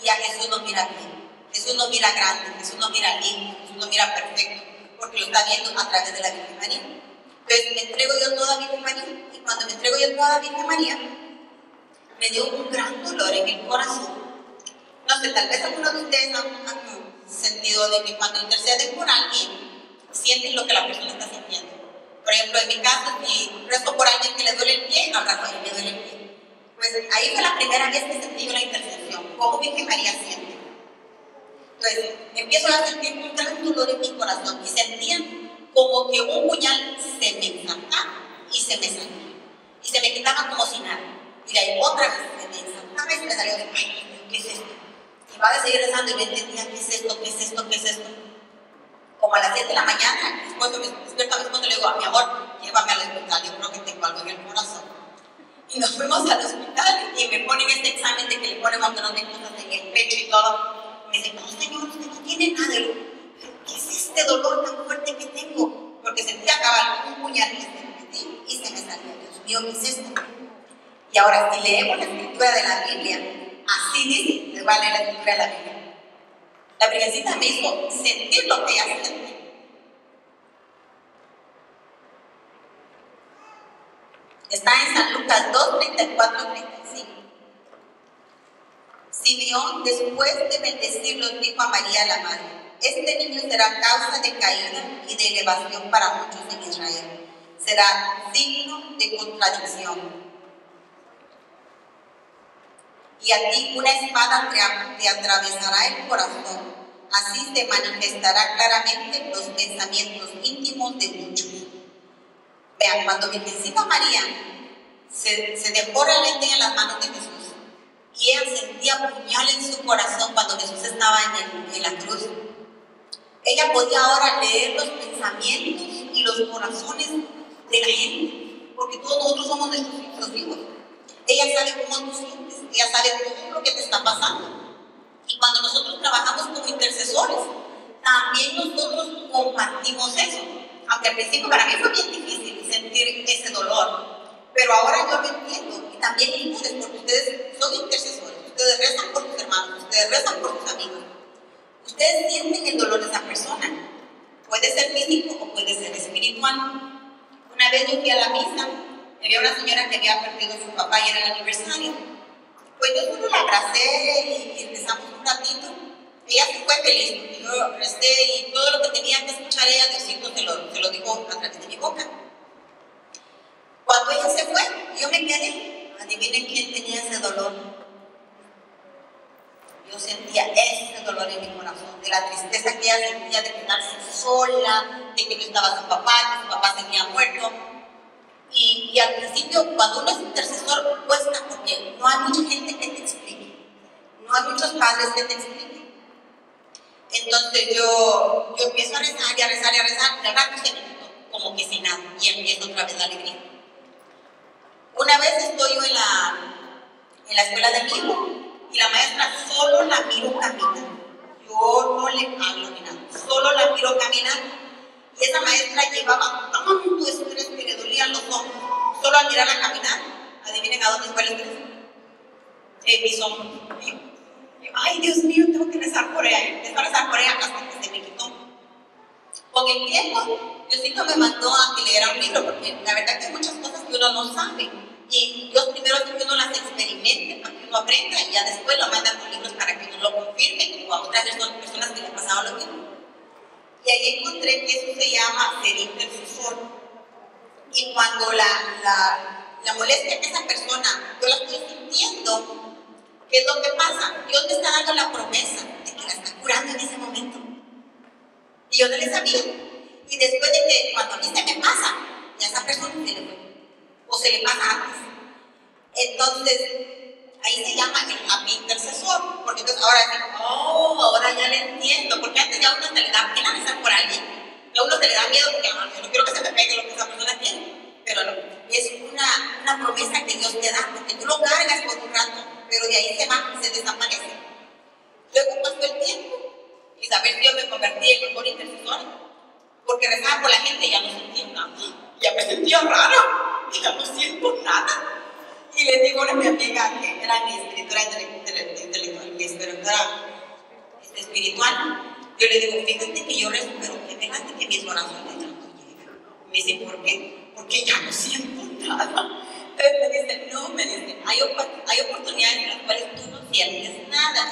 y a Jesús nos mira bien. Jesús nos mira grande, Jesús nos mira lindo, Jesús nos mira perfecto, porque lo está viendo a través de la Virgen María. Entonces me entrego yo toda a Virgen María, y cuando me entrego yo toda a Virgen María, me dio un gran dolor en el corazón. No sé, tal vez algunos de ustedes han sentido de que cuando interceden por alguien, sienten lo que la persona está sintiendo. Por ejemplo, en mi caso, si rezo por alguien que le duele el pie, al rato le duele el pie. Pues ahí fue la primera vez que sentí yo la intercesión, cómo Virgen María siente. Entonces, empiezo a sentir un gran dolor en mi corazón y sentían como que un puñal se me ensartaba y se me salía. Y se me quitaba como si nada. Y de ahí otra vez se me ensartaba y se me salió de, ay, ¿qué es esto? Y va a seguir rezando y me entendía, ¿qué es esto? ¿Qué es esto? ¿Qué es esto? Como a las 7 de la mañana, después me despierto a mi esposo y le digo, mi amor, llévame al hospital, yo creo que tengo algo en el corazón. Y nos fuimos al hospital y me ponen este examen de que le ponen un montón de cosas en el pecho y todo. Me dicen, no señor, usted no tiene nada. Y yo, ¿pero qué es este dolor tan fuerte que tengo? Porque sentía cabal un puñal y se me metí y se me salió. Dios mío, ¿qué es esto? Y ahora, si leemos la escritura de la Biblia, así dice, les voy a leer la escritura de la Biblia. La Virgencita me hizo sentir lo que ella siente. Está en San Lucas 2, 34, 35. Simeón, después de bendecirlos, dijo a María la Madre: este niño será causa de caída y de elevación para muchos en Israel. Será signo de contradicción. Y a ti una espada te atravesará el corazón. Así se manifestará claramente los pensamientos íntimos de muchos. Vean, cuando Virgencita María se dejó realmente en las manos de Jesús y ella sentía puñal en su corazón cuando Jesús estaba en la cruz, ella podía ahora leer los pensamientos y los corazones de la gente, porque todos nosotros somos nuestros hijos. Ella sabe cómo tú sientes, ella sabe todo lo que te está pasando. Y cuando nosotros trabajamos como intercesores, también nosotros compartimos eso. Aunque al principio para mí fue bien difícil sentir ese dolor, pero ahora yo lo entiendo. Y también ustedes, porque ustedes son intercesores, ustedes rezan por sus hermanos, ustedes rezan por sus amigos. Ustedes sienten el dolor de esa persona. Puede ser físico o puede ser espiritual. Una vez yo fui a la misa, había una señora que había perdido a su papá y era el aniversario. Pues yo solo la abracé y rezamos un ratito. Ella se fue feliz, porque yo recé y todo lo que tenía que escuchar ella, Diosito se lo dijo a través de mi boca. Cuando ella se fue, yo me quedé. Adivinen quién tenía ese dolor. Yo sentía ese dolor en mi corazón, de la tristeza que ella sentía de quedarse sola, de que no estaba su papá, que su papá se había muerto. Y al principio, cuando uno es intercesor, cuesta porque no hay mucha gente que te explique. No hay muchos padres que te expliquen. Entonces yo empiezo a rezar y a rezar y a rezar, y al rato se me quitó, como que sin nada, y empiezo otra vez la alegría. Una vez estoy yo en la escuela de mi hijo, y la maestra solo la miro caminar. Yo no le hablo ni nada, solo la miro caminar. Y esa maestra llevaba tanto estrés que le dolían los hombros. Solo al mirarla caminar, adivinen a dónde fue el estrés. En mis hombros. Ay, Dios mío, tengo que rezar por ella. Empecé a rezar por ella hasta que se me quitó. Con el tiempo, Diosito me mandó a que leyera un libro, porque la verdad que hay muchas cosas que uno no sabe. Y Dios primero es que uno las experimente para que uno aprenda, y ya después lo mandan con libros para que uno lo confirme, o a otras personas que le han pasado lo mismo. Y ahí encontré que eso se llama ser intercesor. Y cuando la molestia de esa persona, yo la estoy sintiendo, ¿qué es lo que pasa? Dios me está dando la promesa de que la está curando en ese momento. Y yo no le sabía. Y después de que cuando a mí se me pasa, y a esa persona se le fue. O se le pasa antes. Entonces, ahí se llama el happy intercesor. Porque entonces ahora digo, ahora ya le entiendo. Porque antes ya a uno se le da pena rezar por alguien. A uno se le da miedo porque yo no quiero que se me pegue lo que esa persona tiene. Pero no, es una promesa que Dios te da. Porque tú lo cargas por un rato, pero de ahí se va, se desaparece. Luego pasó el tiempo. Y saber si yo me convertí en mejor intercesor. Porque rezaba por la gente y ya no sentía nada. Ya me sentía rara. Ya no siento nada. Y le digo a mi amiga, que era mi escritora intelectual, mi escritora espiritual, yo le digo, fíjate que yo rezo, pero que fíjate que mis oraciones ya no llegan. Me dice, ¿por qué? Porque ya no siento nada. Entonces me dice, no, hay oportunidades en las cuales tú no sientes nada.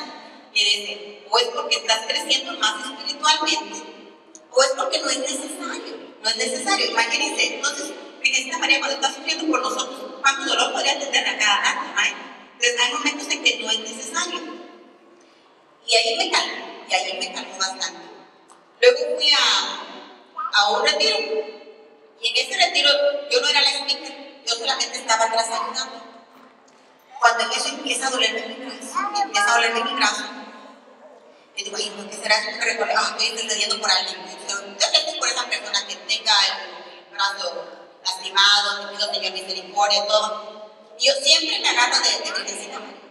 Me dice, o es porque estás creciendo más espiritualmente, o es porque no es necesario. No es necesario. Imagínense, entonces, Virgencita María, cuando está sufriendo por nosotros, ¿cuánto dolor podría tener a cada rato? Entonces, hay momentos en que no es necesario. Y ahí me calmó bastante. Luego fui a un retiro. Y en ese retiro, yo no era la speaker, yo solamente estaba atrás ayudando. Cuando en eso empieza a dolerme mi brazo, y digo, ay, ¿qué será eso que recuerdo? Estoy intercediendo por alguien. Entonces, por esa persona que tenga el brazo lastimado, te pido, Señor, misericordia, todo. Yo siempre me agarro de Virgencita María.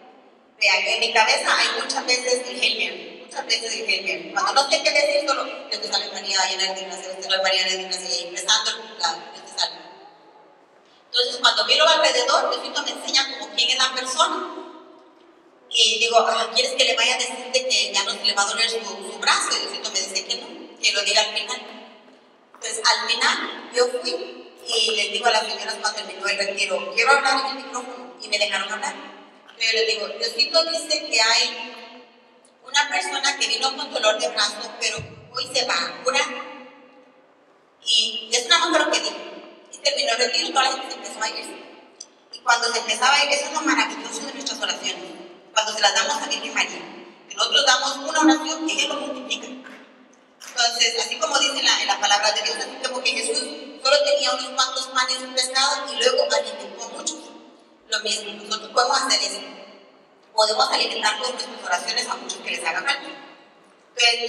Vean, en mi cabeza hay muchas veces el Hail Mary, muchas veces el Hail Mary. Cuando no sé qué decir, solo Dios te salve María, llena de gracia, Dios te salve María, llena de gracia, y rezando Dios te salve. Entonces, cuando miro alrededor, Diosito me enseña como quién es la persona. Y digo, ¿quieres que le vaya a decir de que ya no se le va a doler su brazo? Y Diosito me dice que no, que lo diga al final. Entonces, al final, yo fui y les digo a las señoras cuando terminó el retiro, quiero hablar en el micrófono, y me dejaron hablar. Entonces, yo les digo, Diosito dice que hay una persona que vino con dolor de brazo, pero hoy se va a curar. Y es una más lo que dijo. Y terminó el retiro, toda la gente se empezó a irse. Y cuando se empezaba a ir, eso es lo maravilloso de nuestras oraciones. Cuando se las damos a Virgen María, que nosotros damos una oración y ella lo multiplica. Entonces, así como dice en la palabra de Dios, así como que Jesús solo tenía unos cuantos panes y un pescado y luego alimentó a muchos. Lo mismo, nosotros podemos hacer eso. Podemos alimentar con nuestras oraciones a muchos que les haga falta. Entonces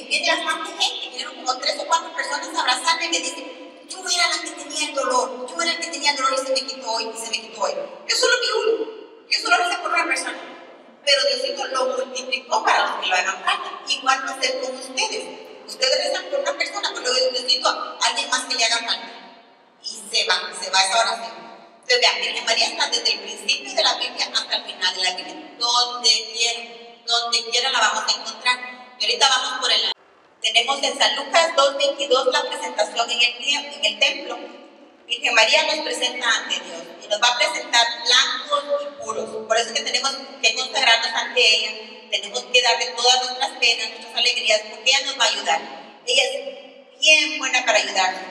viene bastante gente, vinieron como 3 o 4 personas a abrazarme y me dicen, yo era la que tenía el dolor, yo era el que tenía el dolor y se me quitó hoy, y se me quitó hoy. Yo solo vi uno, yo solo lo hice por una persona, pero Diosito lo multiplicó para los que lo hagan falta. Igual va a ser con ustedes. Ustedes rezan por una persona, pero luego Diosito a alguien más que le haga falta. Y se va esa oración. Entonces vean, Virgen María está desde el principio de la Biblia hasta el final de la Biblia. Donde quiera la vamos a encontrar. Y ahorita vamos por el... Tenemos en San Lucas 2:22 la presentación en el templo. Virgen María nos presenta ante Dios y nos va a presentar blancos y puros. Por eso es que tenemos que consagrarnos ante ella. Tenemos que darle todas nuestras penas, nuestras alegrías, porque ella nos va a ayudar. Ella es bien buena para ayudarnos.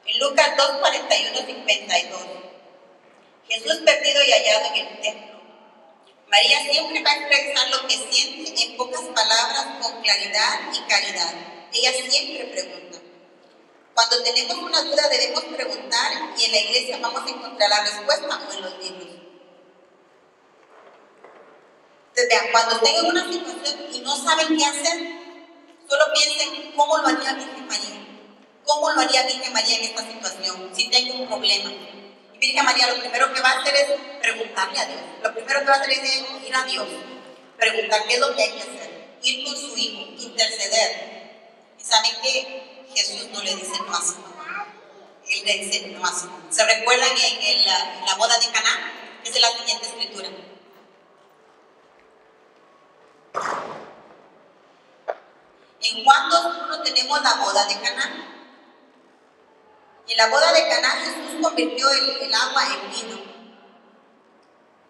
En Lucas 2:41-52. Jesús perdido y hallado en el templo. María siempre va a expresar lo que siente en pocas palabras con claridad y caridad. Ella siempre pregunta. Cuando tenemos una duda debemos preguntar y en la iglesia vamos a encontrar la respuesta o en los libros. Entonces, vean, cuando estén en una situación y no saben qué hacer, solo piensen cómo lo haría Virgen María. ¿Cómo lo haría Virgen María en esta situación? Si tengo un problema. Y Virgen María lo primero que va a hacer es preguntarle a Dios. Lo primero que va a hacer es ir a Dios. Preguntar qué es lo que hay que hacer. Ir con su hijo, interceder. ¿Y saben qué? Jesús no le dice no a su mamá. Él le dice no a su mamá. ¿Se recuerdan en la boda de Caná? Es la siguiente escritura. En Juan 2:1 tenemos la boda de Caná. Y en la boda de Caná Jesús convirtió el agua en vino.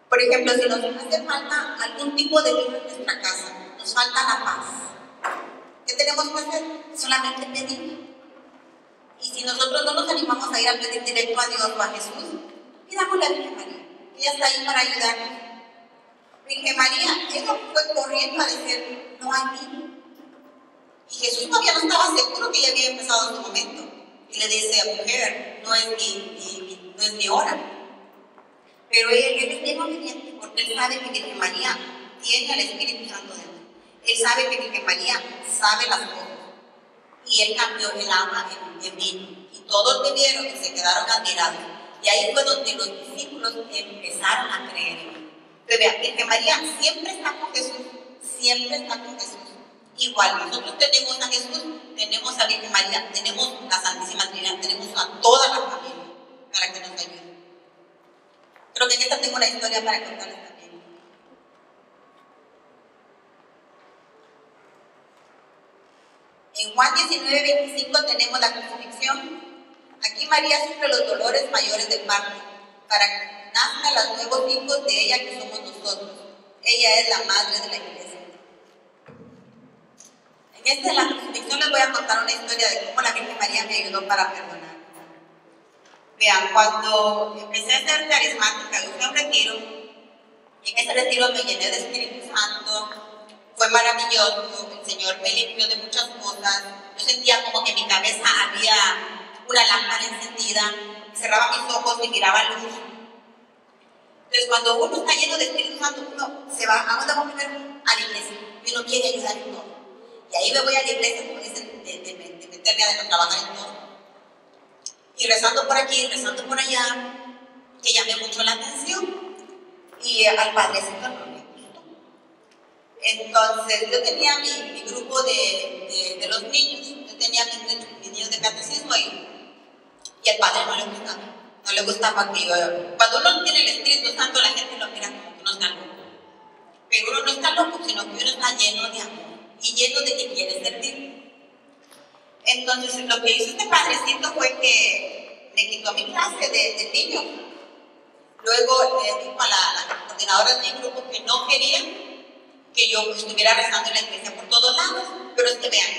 Por ejemplo, si nos hace falta algún tipo de vino en nuestra casa, nos falta la paz, ¿qué tenemos que hacer? Solamente pedir. Y si nosotros no nos animamos a ir a pedir directo a Dios o a Jesús, pidámosle a Virgen María. Ella está ahí para ayudarnos. Virgen María, ella fue corriendo a decir, no hay vino. Y Jesús todavía no estaba seguro que ya había empezado en su momento. Y le dice, mujer, no es mi hora. Pero él es bien obediente porque él sabe que Virgen María tiene al Espíritu Santo dentro. Él sabe que Virgen María sabe las cosas. Y él cambió el agua en vino. Y todos bebieron y se quedaron admirados. Y ahí fue donde los discípulos empezaron a creer en él. Entonces vean, Virgen María siempre está con Jesús. Siempre está con Jesús. Igual, nosotros tenemos a Jesús, tenemos a Virgen María, tenemos la Santísima Trinidad, tenemos a toda la familia para que nos ayude. Creo que en esta tengo una historia para contarles también. En Juan 19:25 tenemos la crucifixión. Aquí María sufre los dolores mayores del parto para que nazcan los nuevos hijos de ella que somos nosotros. Ella es la madre de la iglesia. En la crucifixión les voy a contar una historia de cómo la Virgen María me ayudó para perdonar. Vean, cuando empecé a ser carismática, yo fui a un retiro, y en ese retiro me llené de Espíritu Santo, fue maravilloso, el Señor me limpió de muchas cosas, yo sentía como que en mi cabeza había una lámpara encendida, cerraba mis ojos y miraba luz. Entonces, cuando uno está lleno de Espíritu Santo, uno se va, ¿a dónde vamos primero? A la iglesia, y uno quiere ayudar en todo. Y ahí me voy a la iglesia, como dicen, de meterme a trabajar en todo. Y rezando por aquí, rezando por allá, que llamé mucho la atención. y al padrecito no le gustó. Entonces yo tenía mi grupo de los niños, yo tenía mis niños de catecismo y al padre no le gustaba. No le gustaba que yo, cuando uno tiene el Espíritu Santo, la gente lo mira como que uno está loco. Pero uno no está loco, sino que uno está lleno de amor y lleno de que quiere servir. Entonces, lo que hizo este padrecito fue que me quitó mi clase de niños. Luego le dijo a la coordinadora de mi grupo que no quería que yo estuviera rezando en la iglesia por todos lados. Pero es que vean,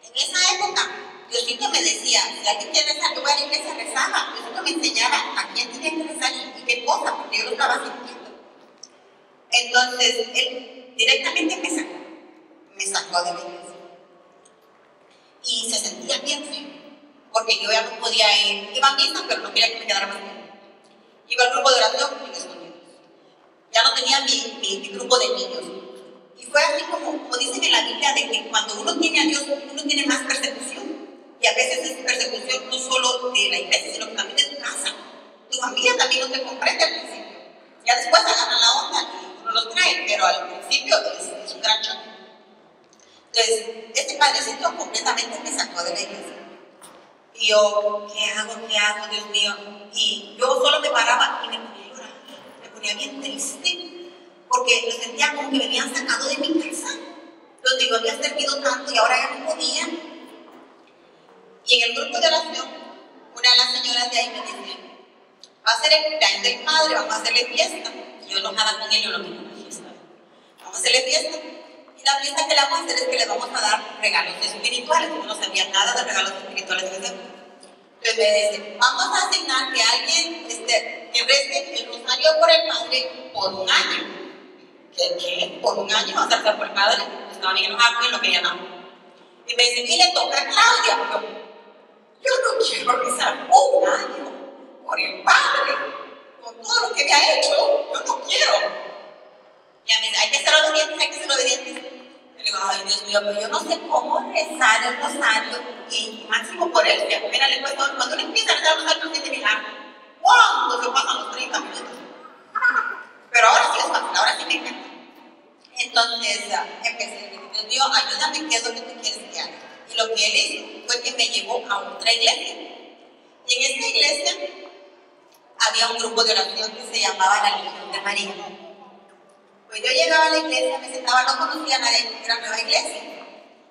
en esa época, Diosito me decía, si alguien quiere rezar, yo voy a la iglesia, rezaba. Diosito me enseñaba a quién tenía que rezar y qué cosa, porque yo lo estaba sintiendo. Entonces, él directamente me sacó de la iglesia. Y se sentía bien feo, porque yo ya no podía ir. Iba a misa, pero no quería que me quedara más tiempo. Iba al grupo de oración y me escondí. Ya no tenía mi grupo de niños. Y fue así como dicen en la Biblia, de que cuando uno tiene a Dios, uno tiene más persecución. Y a veces es persecución no solo de la iglesia, sino que también de tu casa. Tu familia también no te comprende al principio. Ya después agarran la onda y uno los trae, pero al principio es un gran choque. Entonces, este padrecito completamente me sacó de la iglesia. Y yo, ¿qué hago, Dios mío? Y yo solo me paraba y me ponía a llorar. Me ponía bien triste, porque lo sentía como que me habían sacado de mi casa, donde yo había servido tanto y ahora ya no podía. Y en el grupo de oración, una de las señoras de ahí me dice, va a ser el cumpleaños del padre, vamos a hacerle fiesta. Y yo enojada con él, yo no quiero una fiesta. Vamos a hacerle fiesta. Y la fiesta que le vamos a hacer es que le vamos a dar regalos espirituales. Yo no sabía nada de regalos espirituales en ese momento. Entonces me dice, vamos a asignar que alguien que rece el rosario por el padre por un año. ¿Qué? ¿Por un año vas a rezar por el padre? Estaba bien enojado y no quería nada. Y me dice, y le toca a Claudia. Yo no quiero rezar un año por el padre, con todo lo que me ha hecho. Yo no quiero. Y a mí hay que ser obedientes, hay que ser obedientes. Y le digo, ay Dios mío, pero yo no sé cómo rezar el rosario y máximo por él. Mira, le cuesta, cuando uno empieza a rezar el rosario, no siente milagro. ¿Cuándo se pasan los 30 minutos? Pero ahora sí es fácil, ahora sí me encanta. Entonces empecé, Dios mío, ayúdame, ¿qué es lo que tú quieres que haga? Y lo que él hizo fue que me llevó a otra iglesia. Y en esta iglesia había un grupo de oración que se llamaba la Legión de María. Pues yo llegaba a la iglesia, me sentaba, no conocía a nadie porque era nueva iglesia.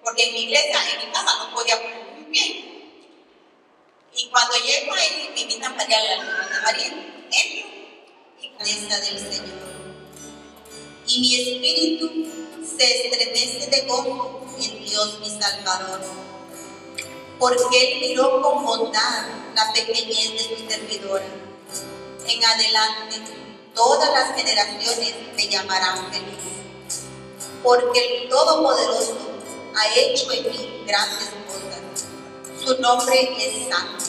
Porque en mi iglesia, en mi casa, no podía poner muy bien. Y cuando llego ahí, me invitan para ir a la Legión de María. Entro y presa del Señor. Y mi espíritu se estremece de gozo en Dios mi Salvador. Porque Él miró con bondad la pequeñez de su servidora. En adelante, todas las generaciones me llamarán feliz, porque el Todopoderoso ha hecho en mí grandes cosas. Su nombre es santo.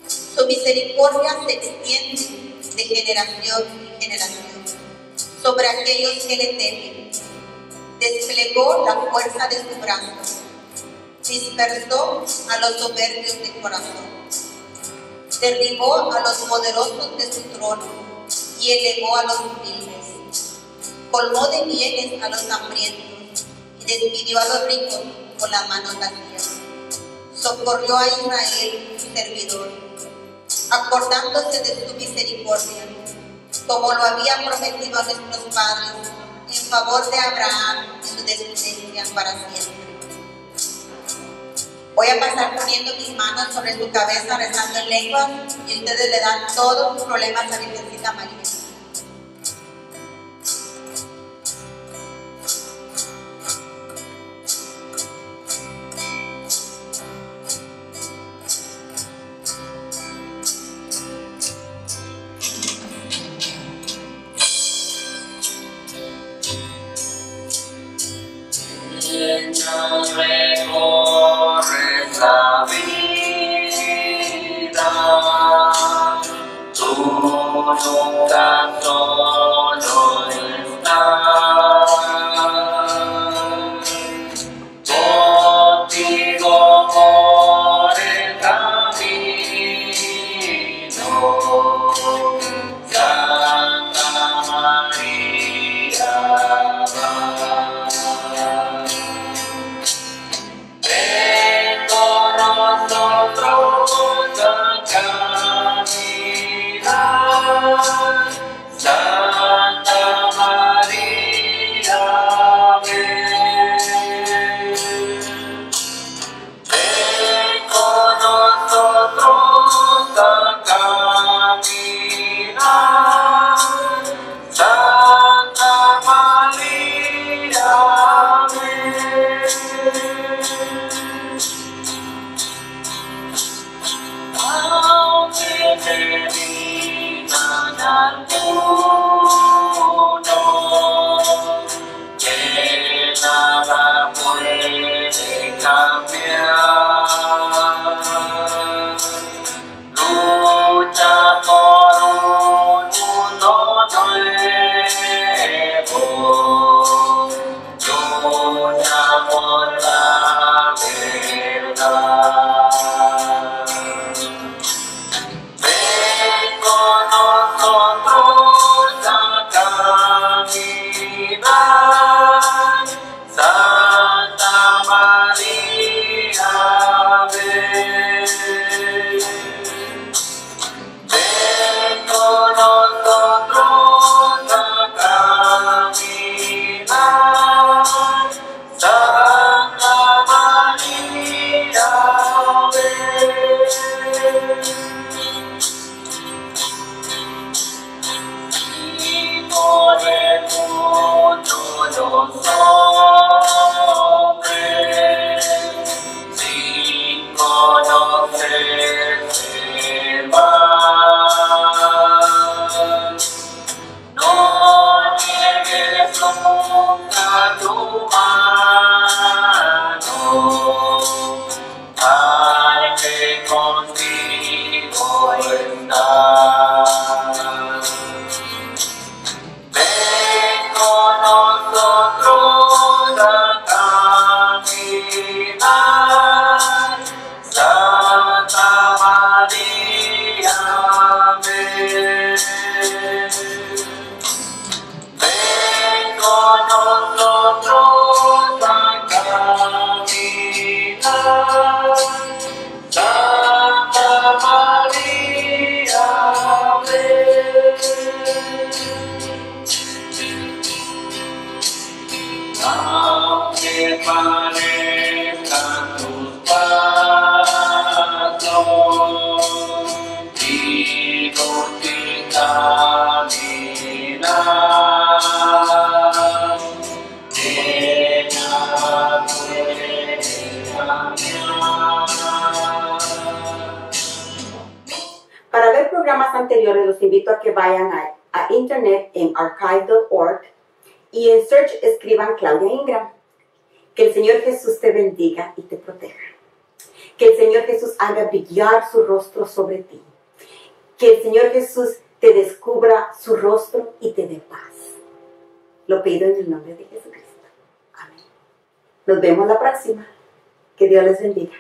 Su misericordia se extiende de generación en generación sobre aquellos que le temen. Desplegó la fuerza de su brazo, dispersó a los soberbios de corazón, derribó a los poderosos de su trono y elevó a los humildes, colmó de bienes a los hambrientos y despidió a los ricos con las manos vacías. Socorrió a Israel, su servidor, acordándose de su misericordia, como lo había prometido a nuestros padres, en favor de Abraham y su descendencia para siempre. Voy a pasar poniendo mis manos sobre su cabeza, rezando en lengua, y ustedes le dan todos sus problemas a Virgencita María. Recorres la vida, tú nunca solo estás, contigo por el camino, Santa alguno que nada puede cambiar. Lucha por un mundo nuevo, lucha por la verdad. Ven con nosotros a caminar, Santa María, ven. Ven con nosotros a caminar, Santa María, ven. Y por el mundo los hombres, sin conocerse van. No niegues nunca tu mano al que contigo está. Ven con nosotros a caminar, Santa María, ven. Ven con nosotros a caminar, Santa María, ven. Aunque parezcan tus pasos difícil caminar, ella puede cambiar. Para ver programas anteriores, los invito a que vayan a internet en archive.org y en search escriban Claudia Ingram. Que el Señor Jesús te bendiga y te proteja. Que el Señor Jesús haga brillar su rostro sobre ti. Que el Señor Jesús te descubra su rostro y te dé paz. Lo pido en el nombre de Jesucristo. Amén. Nos vemos la próxima. Que Dios les bendiga.